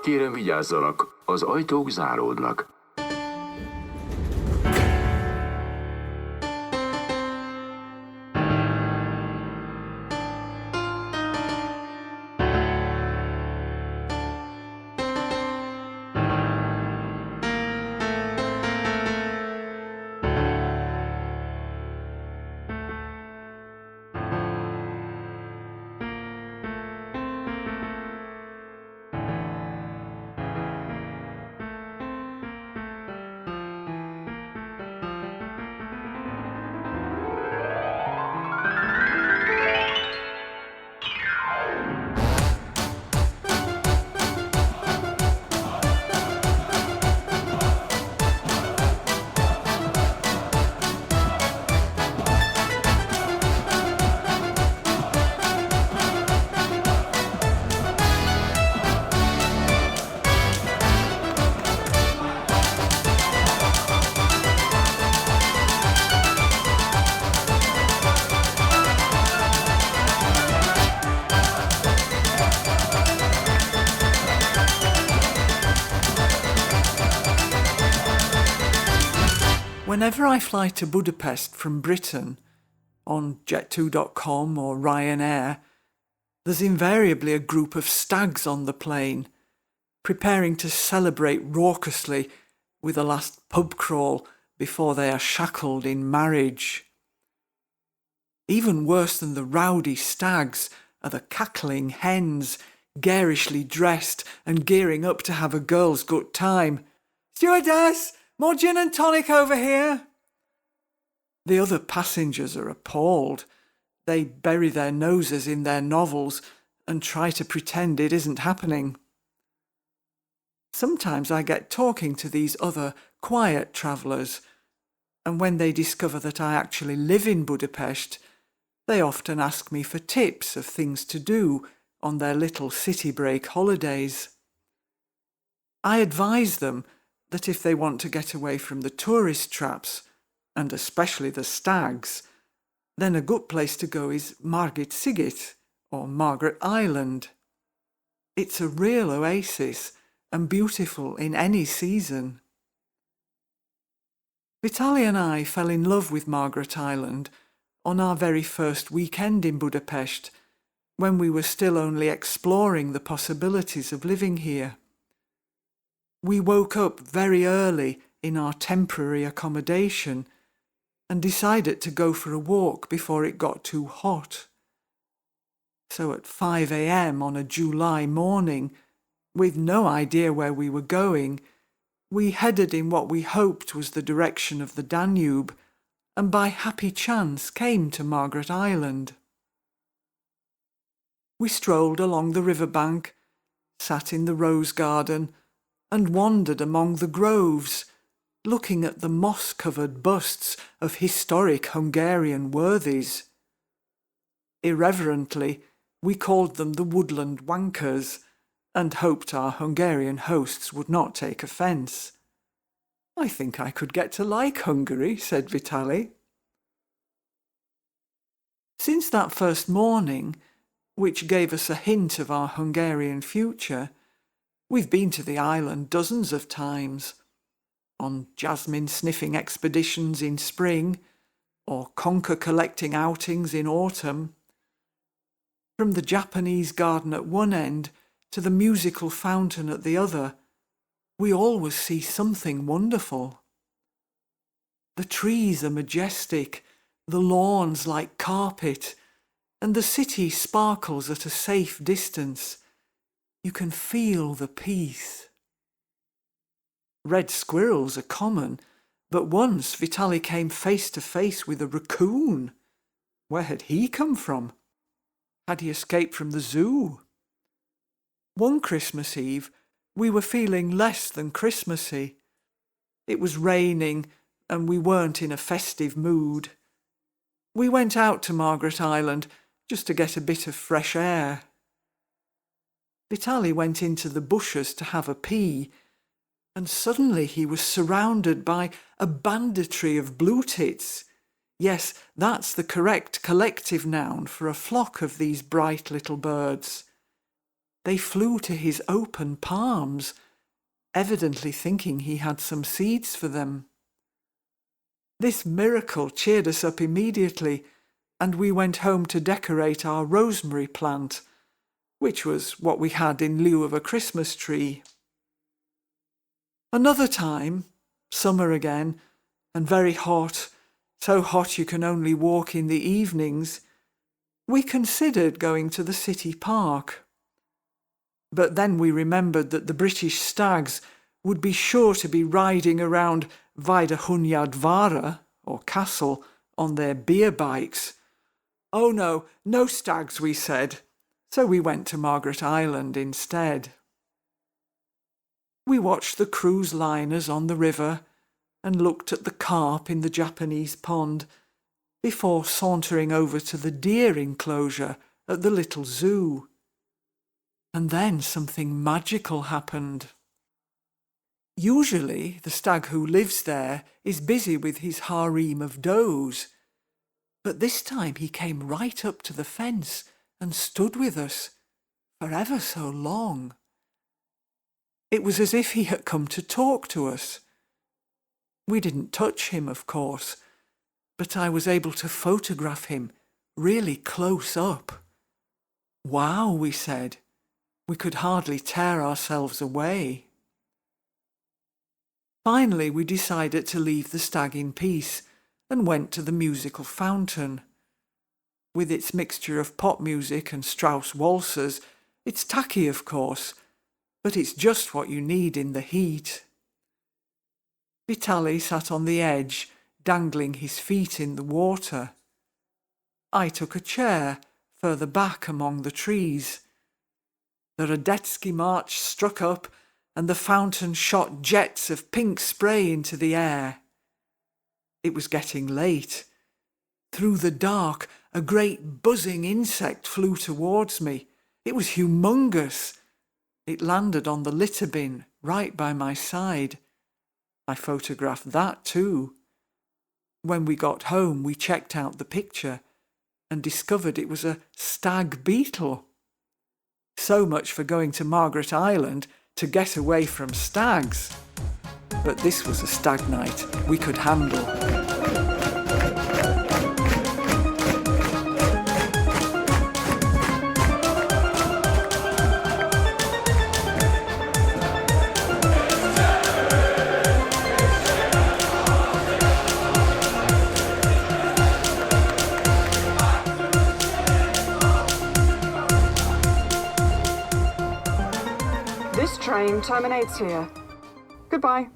Kérem vigyázzanak, az ajtók záródnak. Whenever I fly to Budapest from Britain, on jet2.com or Ryanair, there's invariably a group of stags on the plane, preparing to celebrate raucously with a last pub crawl before they are shackled in marriage. Even worse than the rowdy stags are the cackling hens, garishly dressed and gearing up to have a girl's good time. "Stewardess! More gin and tonic over here!" The other passengers are appalled. They bury their noses in their novels and try to pretend it isn't happening. Sometimes I get talking to these other quiet travellers, and when they discover that I actually live in Budapest, they often ask me for tips of things to do on their little city break holidays. I advise them that if they want to get away from the tourist traps, and especially the stags, then a good place to go is Margit Sziget, or Margaret Island. It's a real oasis and beautiful in any season. Vitaly and I fell in love with Margaret Island on our very first weekend in Budapest, when we were still only exploring the possibilities of living here. We woke up very early in our temporary accommodation and decided to go for a walk before it got too hot. So at 5 a.m. on a July morning, with no idea where we were going, we headed in what we hoped was the direction of the Danube, and by happy chance came to Margaret Island. We strolled along the riverbank, sat in the rose garden, and wandered among the groves, looking at the moss-covered busts of historic Hungarian worthies. Irreverently, we called them the woodland wankers, and hoped our Hungarian hosts would not take offence. "I think I could get to like Hungary," said Vitaly. Since that first morning, which gave us a hint of our Hungarian future, we've been to the island dozens of times, on jasmine-sniffing expeditions in spring, or conker-collecting outings in autumn. From the Japanese garden at one end to the musical fountain at the other, we always see something wonderful. The trees are majestic, the lawns like carpet, and the city sparkles at a safe distance. You can feel the peace. Red squirrels are common, but once Vitaly came face to face with a raccoon. Where had he come from? Had he escaped from the zoo? One Christmas Eve, we were feeling less than Christmassy. It was raining, and we weren't in a festive mood. We went out to Margaret Island just to get a bit of fresh air. Vitaly went into the bushes to have a pee, and suddenly he was surrounded by a banditry of blue tits. Yes, that's the correct collective noun for a flock of these bright little birds. they flew to his open palms, evidently thinking he had some seeds for them. This miracle cheered us up immediately, and we went home to decorate our rosemary plant, which was what we had in lieu of a Christmas tree. Another time, summer again, and very hot, so hot you can only walk in the evenings, we considered going to the city park. But then we remembered that the British stags would be sure to be riding around Vajdahunyadvara, or castle, on their beer bikes. Oh no, no stags, we said, so we went to Margaret Island instead. We watched the cruise liners on the river and looked at the carp in the Japanese pond before sauntering over to the deer enclosure at the little zoo. And then something magical happened. Usually the stag who lives there is busy with his harem of does, but this time he came right up to the fence and stood with us for ever so long. It was as if he had come to talk to us. We didn't touch him, of course, but I was able to photograph him really close up. Wow, we said. We could hardly tear ourselves away. Finally, we decided to leave the stag in peace and went to the musical fountain. With its mixture of pop music and Strauss waltzes, it's tacky, of course, but it's just what you need in the heat. Vitaly sat on the edge, dangling his feet in the water. I took a chair further back among the trees. The Radetzky March struck up, and the fountain shot jets of pink spray into the air. It was getting late. Through the dark, a great buzzing insect flew towards me. It was humongous. It landed on the litter bin right by my side. I photographed that too. When we got home, we checked out the picture and discovered it was a stag beetle. So much for going to Margaret Island to get away from stags. But this was a stag night we could handle. This train terminates here. Goodbye.